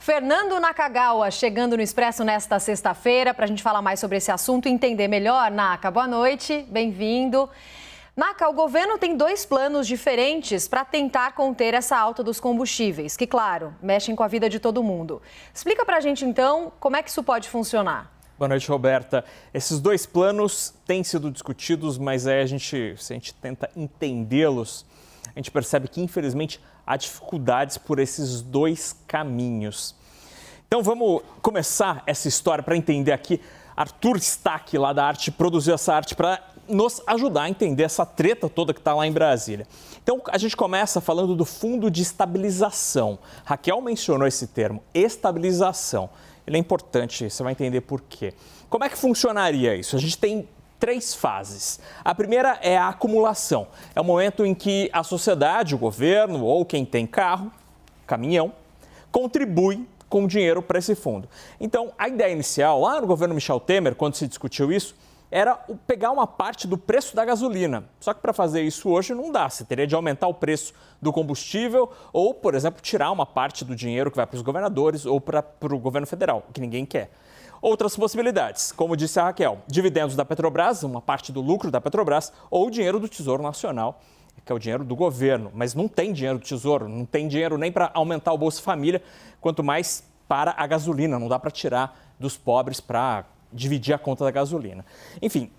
Fernando Nakagawa chegando no Expresso nesta sexta-feira para a gente falar mais sobre esse assunto e entender melhor. Naka, boa noite, bem-vindo. Naka, o governo tem dois planos diferentes para tentar conter essa alta dos combustíveis, que, claro, mexem com a vida de todo mundo. Explica para a gente, então, como é que isso pode funcionar. Boa noite, Roberta. Esses dois planos têm sido discutidos, mas aí se a gente tenta entendê-los, a gente percebe que, infelizmente, há dificuldades por esses dois caminhos. Então, vamos começar essa história para entender aqui. Arthur Stack, lá da Arte, produziu essa arte para nos ajudar a entender essa treta toda que está lá em Brasília. Então, a gente começa falando do Fundo de Estabilização. Raquel mencionou esse termo, estabilização. Ele é importante, você vai entender por quê. Como é que funcionaria isso? A gente tem três fases. A primeira é a acumulação. É o momento em que a sociedade, o governo ou quem tem carro, caminhão, contribui com dinheiro para esse fundo. Então, a ideia inicial, lá no governo Michel Temer, quando se discutiu isso, era pegar uma parte do preço da gasolina. Só que para fazer isso hoje não dá. Você teria de aumentar o preço do combustível ou, por exemplo, tirar uma parte do dinheiro que vai para os governadores ou para o governo federal, que ninguém quer. Outras possibilidades, como disse a Raquel, dividendos da Petrobras, uma parte do lucro da Petrobras, ou dinheiro do Tesouro Nacional, que é o dinheiro do governo. Mas não tem dinheiro do Tesouro, não tem dinheiro nem para aumentar o Bolsa Família, quanto mais para a gasolina. Não dá para tirar dos pobres para dividir a conta da gasolina. Enfim,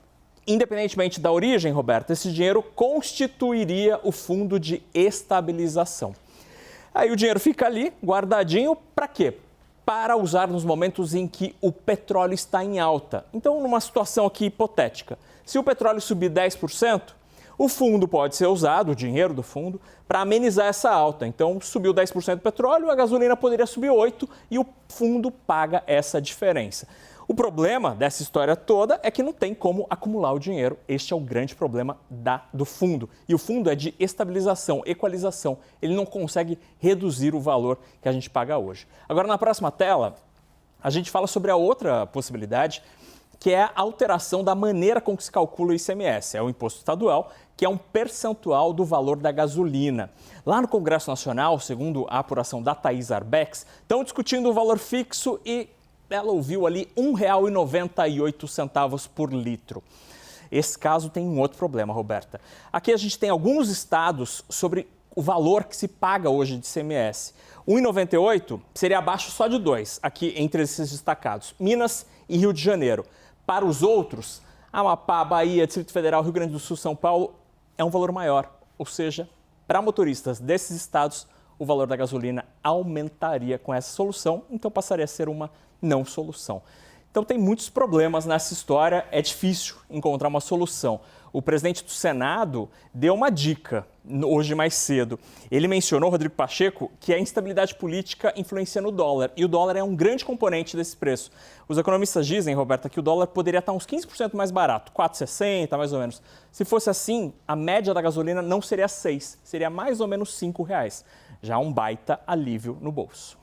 independentemente da origem, Roberto, esse dinheiro constituiria o Fundo de Estabilização. Aí o dinheiro fica ali, guardadinho, para quê? Para usar nos momentos em que o petróleo está em alta. Então, numa situação aqui hipotética, se o petróleo subir 10%, o fundo pode ser usado, o dinheiro do fundo, para amenizar essa alta. Então, subiu 10% do petróleo, a gasolina poderia subir 8% e o fundo paga essa diferença. O problema dessa história toda é que não tem como acumular o dinheiro. Este é o grande problema do fundo. E o fundo é de estabilização, equalização. Ele não consegue reduzir o valor que a gente paga hoje. Agora, na próxima tela, a gente fala sobre a outra possibilidade, que é a alteração da maneira com que se calcula o ICMS. É o imposto estadual, que é um percentual do valor da gasolina. Lá no Congresso Nacional, segundo a apuração da Thaís Arbex, estão discutindo o valor fixo e ela ouviu ali R$ 1,98 por litro. Esse caso tem um outro problema, Roberta. Aqui a gente tem alguns estados sobre o valor que se paga hoje de ICMS. R$ 1,98 seria abaixo só de dois, aqui entre esses destacados, Minas e Rio de Janeiro. Para os outros, Amapá, Bahia, Distrito Federal, Rio Grande do Sul, São Paulo, é um valor maior. Ou seja, para motoristas desses estados, o valor da gasolina aumentaria com essa solução, então passaria a ser uma não solução. Então tem muitos problemas nessa história, é difícil encontrar uma solução. O presidente do Senado deu uma dica hoje mais cedo. Ele mencionou, Rodrigo Pacheco, que a instabilidade política influencia no dólar. E o dólar é um grande componente desse preço. Os economistas dizem, Roberta, que o dólar poderia estar uns 15% mais barato, 4,60 mais ou menos. Se fosse assim, a média da gasolina não seria 6, seria mais ou menos R$ 5. Já um baita alívio no bolso.